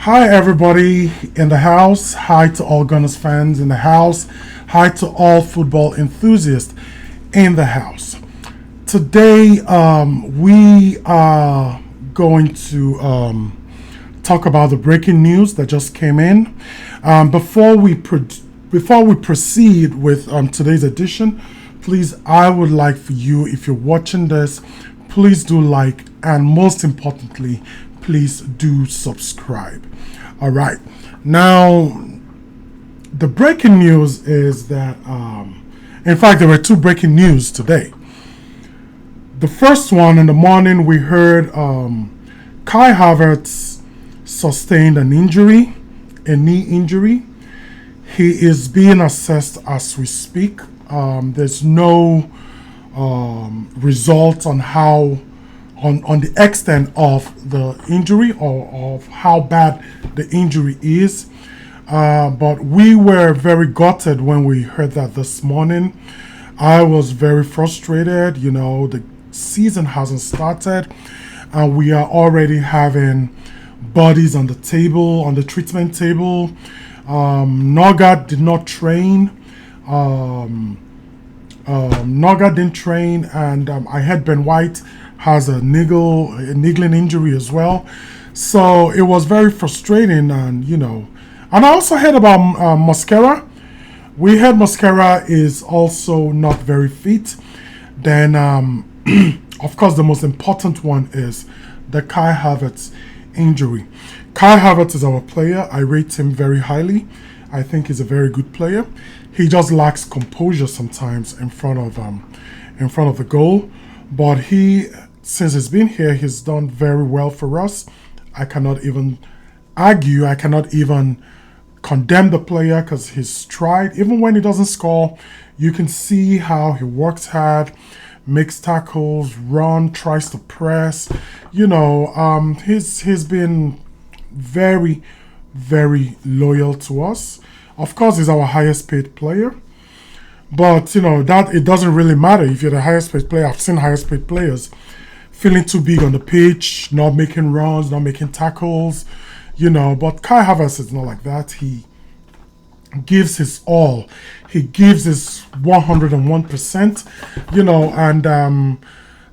Hi, everybody in the house. Hi to all Gunners fans in the house. Hi to all football enthusiasts in the house. Today, we are going to talk about the breaking news that just came in. Before we proceed with today's edition, please, I would like for you, if you're watching this, please do like, and most importantly, please do subscribe. All right. Now, the breaking news is that, in fact, there were two breaking news today. The first one, in the morning, we heard Kai Havertz sustained an injury, a knee injury. He is being assessed as we speak. There's no results on the extent of the injury or of how bad the injury is. But we were very gutted when we heard that this morning. I was very frustrated. The season hasn't started, and we are already having bodies on the table, on the treatment table. Noga did not train. Noga didn't train, and I heard Ben White has a niggling injury as well. So it was very frustrating, and I also heard about Mosquera. We heard Mosquera is also not very fit. Then, of course, the most important one is the Kai Havertz injury. Kai Havertz is our player. I rate him very highly. I think he's a very good player. He just lacks composure sometimes in front of the goal. But since he's been here, he's done very well for us. I cannot even argue. I cannot even condemn the player because he's tried. Even when he doesn't score, you can see how he works hard, makes tackles, tries to press. He's been very, very loyal to us. Of course, he's our highest paid player. But, that it doesn't really matter if you're the highest paid player. I've seen highest paid players feeling too big on the pitch, not making runs, not making tackles, But Kai Havertz is not like that. He gives his all. He gives his 101%, and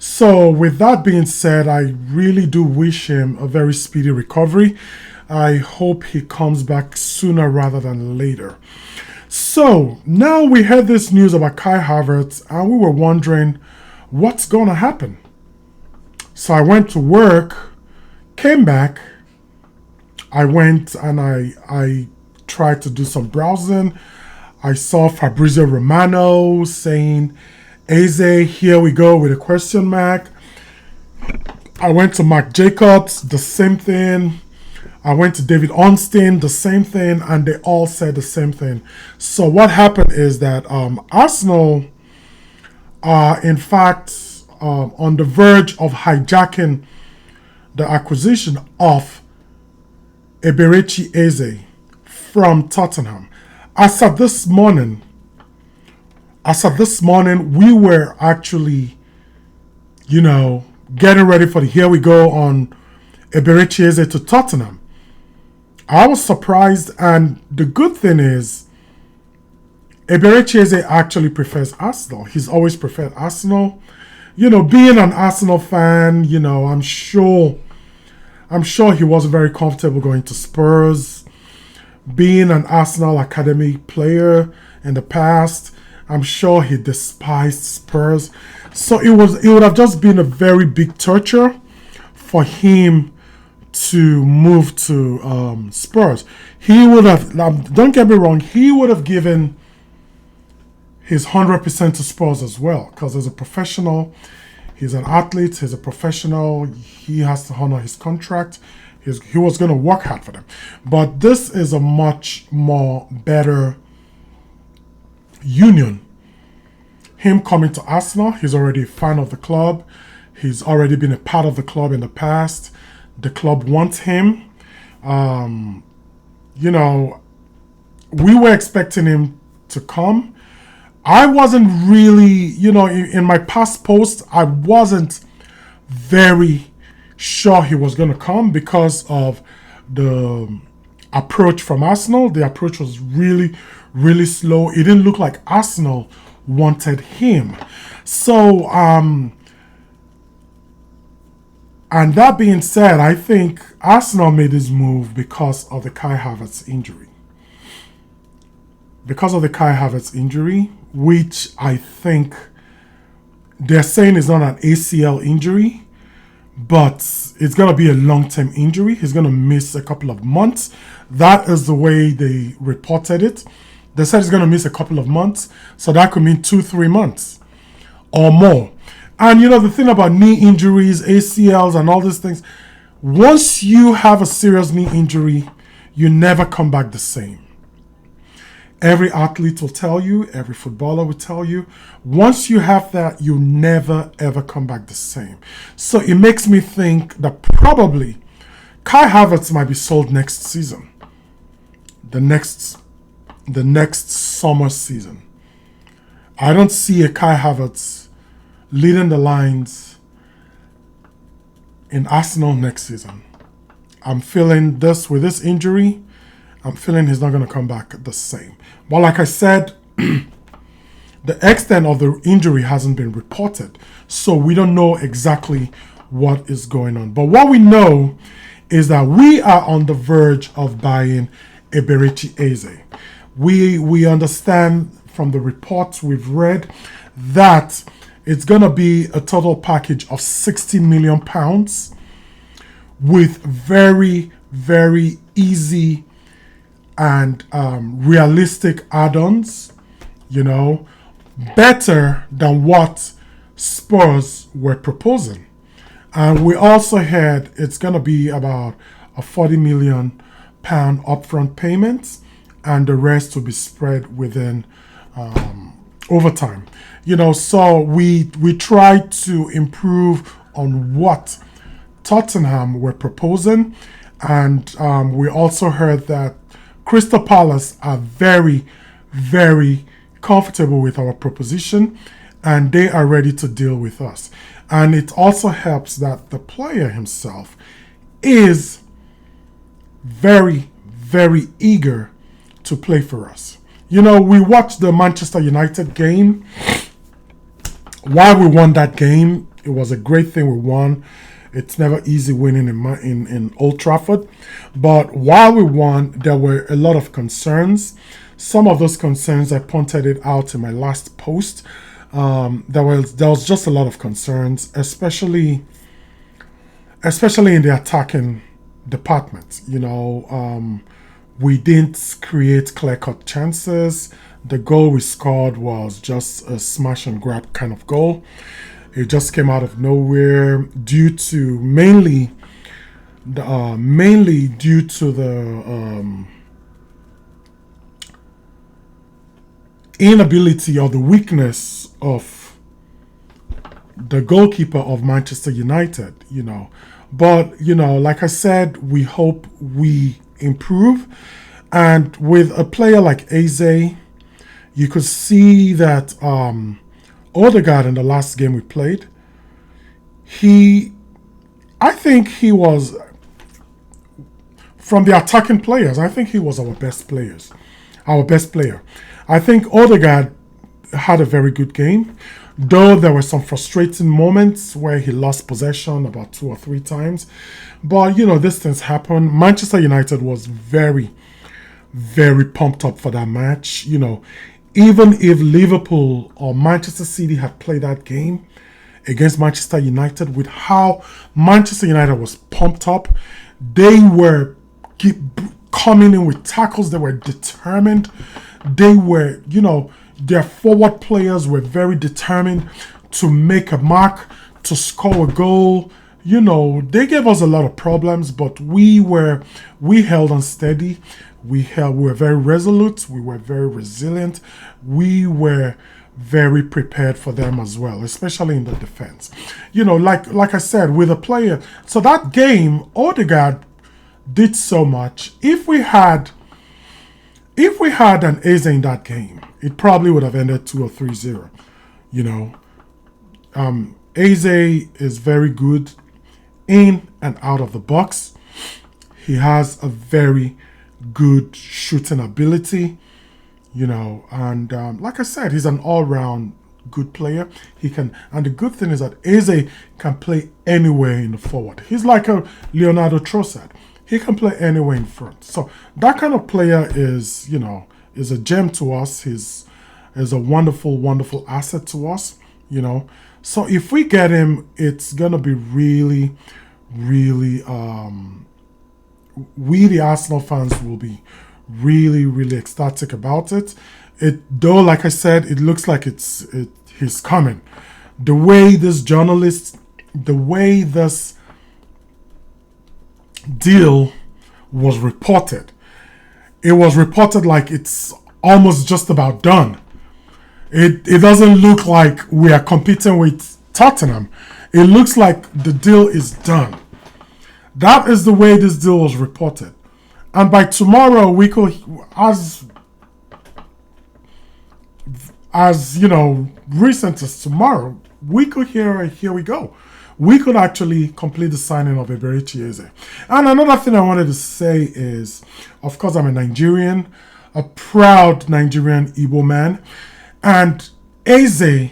so with that being said, I really do wish him a very speedy recovery. I hope he comes back sooner rather than later. So now we heard this news about Kai Havertz, and we were wondering what's going to happen. So I went to work, came back. I went and I tried to do some browsing. I saw Fabrizio Romano saying, Eze, here we go with a question mark. I went to Mark Jacobs, the same thing. I went to David Ornstein, the same thing, and they all said the same thing. So what happened is that Arsenal are, in fact, on the verge of hijacking the acquisition of Eberechi Eze from Tottenham. As of this morning, we were actually, getting ready for the here we go on Eberechi Eze to Tottenham. I was surprised, and the good thing is, Eberechi Eze actually prefers Arsenal. He's always preferred Arsenal. Being an Arsenal fan, I'm sure he wasn't very comfortable going to Spurs. Being an Arsenal Academy player in the past, I'm sure he despised Spurs. So it would have just been a very big torture for him to move to Spurs. He would have, don't get me wrong, he would have given his 100% to Spurs as well, because as a professional, he's an athlete, he's a professional, he has to honor his contract. He was going to work hard for them. But this is a much more better union. Him coming to Arsenal, he's already a fan of the club. He's already been a part of the club in the past. The club wants him. We were expecting him to come. I wasn't really, in my past posts, I wasn't very sure he was going to come because of the approach from Arsenal. The approach was really, really slow. It didn't look like Arsenal wanted him. So, and that being said, I think Arsenal made this move because of the Kai Havertz injury. Because of the Kai Havertz injury, which I think they're saying is not an ACL injury, but it's going to be a long-term injury. He's going to miss a couple of months. That is the way they reported it. They said he's going to miss a couple of months, so that could mean 2-3 months or more. And the thing about knee injuries, ACLs, and all these things, once you have a serious knee injury, you never come back the same. Every athlete will tell you, every footballer will tell you, once you have that, you never ever come back the same. So it makes me think that probably Kai Havertz might be sold next season. The next summer season. I don't see a Kai Havertz leading the lines in Arsenal next season. I'm feeling this with this injury. I'm feeling he's not going to come back the same. But like I said, the extent of the injury hasn't been reported. So we don't know exactly what is going on. But what we know is that we are on the verge of buying Eberechi Eze. We understand from the reports we've read that it's going to be a total package of £60 million with very, very easy and realistic add-ons, better than what Spurs were proposing. And we also heard it's going to be about a £40 million upfront payment, and the rest will be spread within overtime. So we tried to improve on what Tottenham were proposing, and we also heard that Crystal Palace are very, very comfortable with our proposition, and they are ready to deal with us. And it also helps that the player himself is very, very eager to play for us. We watched the Manchester United game. While we won that game, it was a great thing we won. It's never easy winning in Old Trafford. But while we won, there were a lot of concerns. Some of those concerns, I pointed it out in my last post. There was just a lot of concerns, especially in the attacking department. We didn't create clear-cut chances. The goal we scored was just a smash and grab kind of goal. It just came out of nowhere due to mainly due to the inability or the weakness of the goalkeeper of Manchester United. But like I said, we hope we improve, and with a player like Eze, you could see that Odegaard in the last game we played, I think he was, from the attacking players, I think he was our best player. I think Odegaard had a very good game, though there were some frustrating moments where he lost possession about 2 or 3 times. But, these things happen. Manchester United was very, very pumped up for that match. Even if Liverpool or Manchester City had played that game against Manchester United, with how Manchester United was pumped up, they were coming in with tackles. They were determined. They were, their forward players were very determined to make a mark, to score a goal. They gave us a lot of problems, but we held on steady. We were very resolute. We were very resilient. We were very prepared for them as well, especially in the defense. Like I said, with a player. So that game, Odegaard did so much. If we had an Eze in that game, it probably would have ended 2 or 3-0. Eze is very good in and out of the box. He has a very good shooting ability, and like I said, he's an all-round good player. He can, and the good thing is that Eze can play anywhere in the forward. He's like a Leonardo Trossard. He can play anywhere in front. So that kind of player is a gem to us. He's is a wonderful, wonderful asset to us. So if we get him, it's gonna be really, really we the Arsenal fans will be really, really ecstatic about it. Though, like I said, it looks like he's coming. The way this deal was reported, it was reported like it's almost just about done. It doesn't look like we are competing with Tottenham. It looks like the deal is done. That is the way this deal was reported. And by tomorrow, we could, recent as tomorrow, we could here we go. We could actually complete the signing of Eberechi Eze. And another thing I wanted to say is, of course, I'm a Nigerian, a proud Nigerian Igbo man. And Eze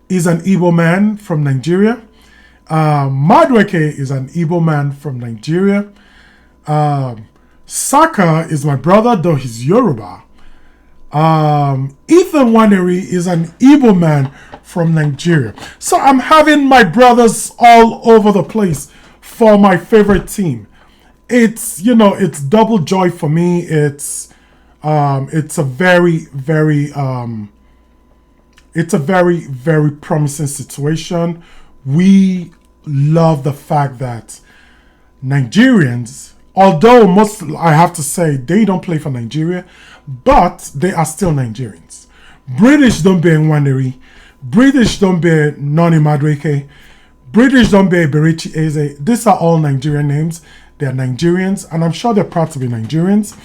is an Igbo man from Nigeria. Madueke is an Igbo man from Nigeria. Saka is my brother, though he's Yoruba. Ethan Waneri is an Igbo man from Nigeria. So I'm having my brothers all over the place for my favorite team. It's double joy for me. It's a very, very very promising situation. We love the fact that Nigerians, although I have to say, they don't play for Nigeria, but they are still Nigerians. British don't bear Nwaneri. British don't bear Noni Madueke. British don't bear Eberechi Eze. These are all Nigerian names. They're Nigerians, and I'm sure they're proud to be Nigerians.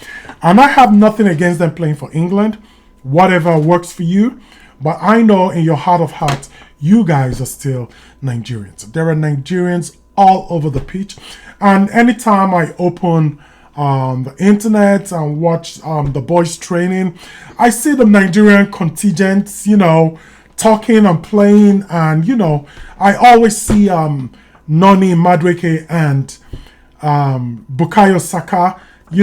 And I have nothing against them playing for England. Whatever works for you. But I know in your heart of hearts, you guys are still Nigerians. There are Nigerians all over the pitch. And anytime I open the internet and watch the boys training, I see the Nigerian contingents, talking and playing. And, I always see Noni Madueke and Bukayo Saka,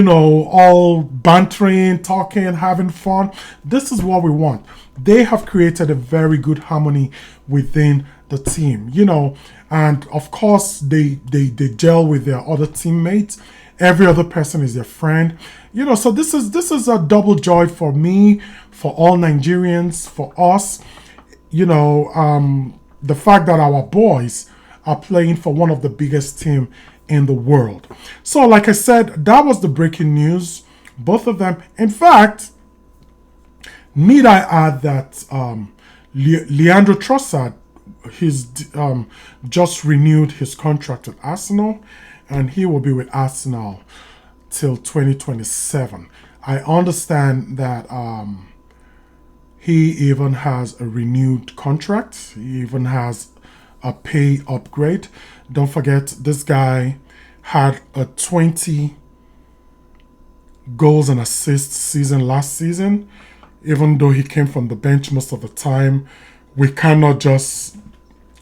all bantering, talking, having fun. This is what we want. They have created a very good harmony within the team, and of course they gel with their other teammates. Every other person is their friend, so this is a double joy for me, for all Nigerians, for us, the fact that our boys are playing for one of the biggest teams in the world. So like I said, that was the breaking news. Both of them, in fact, need I add that Leandro Trossard, he's just renewed his contract with Arsenal, and he will be with Arsenal till 2027. I understand that he even has a renewed contract. He even has a pay upgrade. Don't forget, this guy had a 20 goals and assists season last season. Even though he came from the bench most of the time, we cannot just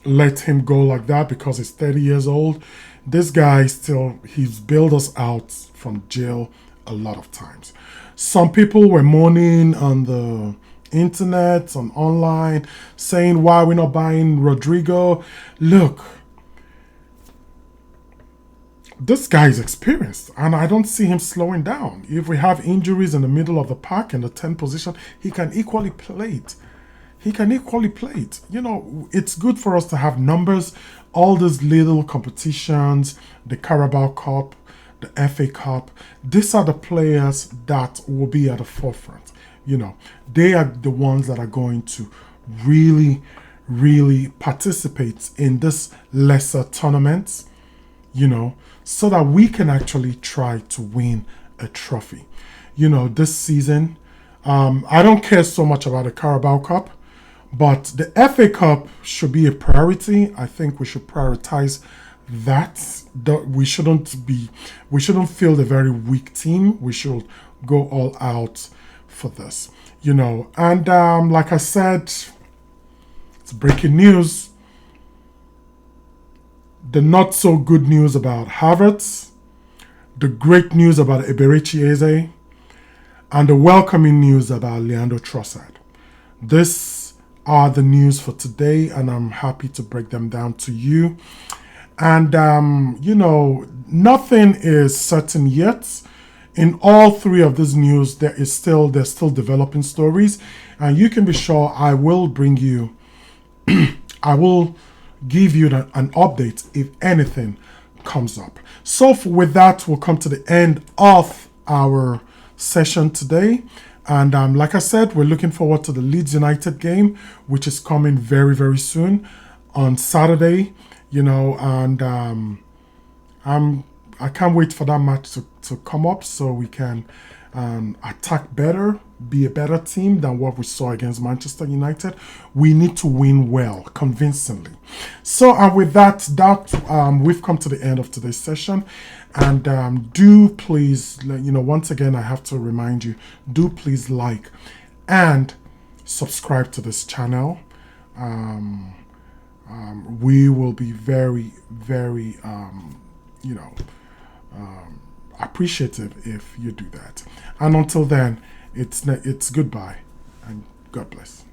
let him go like that because he's 30 years old. This guy he's bailed us out from jail a lot of times. Some people were moaning on the internet, on online, saying why we're not buying Rodrigo. Look, this guy is experienced, and I don't see him slowing down. If we have injuries in the middle of the park in the 10th position, he can equally play it. It's good for us to have numbers. All these little competitions, the Carabao Cup, the FA Cup, these are the players that will be at the forefront. They are the ones that are going to really, really participate in this lesser tournaments, so that we can actually try to win a trophy. This season, I don't care so much about the Carabao Cup, but the FA Cup should be a priority. I think we should prioritize we shouldn't feel a very weak team. We should go all out for this, And like I said, it's breaking news. The not so good news about Havertz, the great news about Eberechi Eze, and the welcoming news about Leandro Trossard. These are the news for today, and I'm happy to break them down to you. And, nothing is certain yet. In all three of these news, they're still developing stories. And you can be sure I will bring you, I will give you an update if anything comes up. So with that, we'll come to the end of our session today. And like I said, we're looking forward to the Leeds United game, which is coming very, very soon on Saturday. And I can't wait for that match to come up so we can attack better, be a better team than what we saw against Manchester United. We need to win well, convincingly. So, and with that, we've come to the end of today's session. And do please, once again, I have to remind you, do please like and subscribe to this channel. We will be very, very, appreciative if you do that. And until then, it's goodbye and God bless.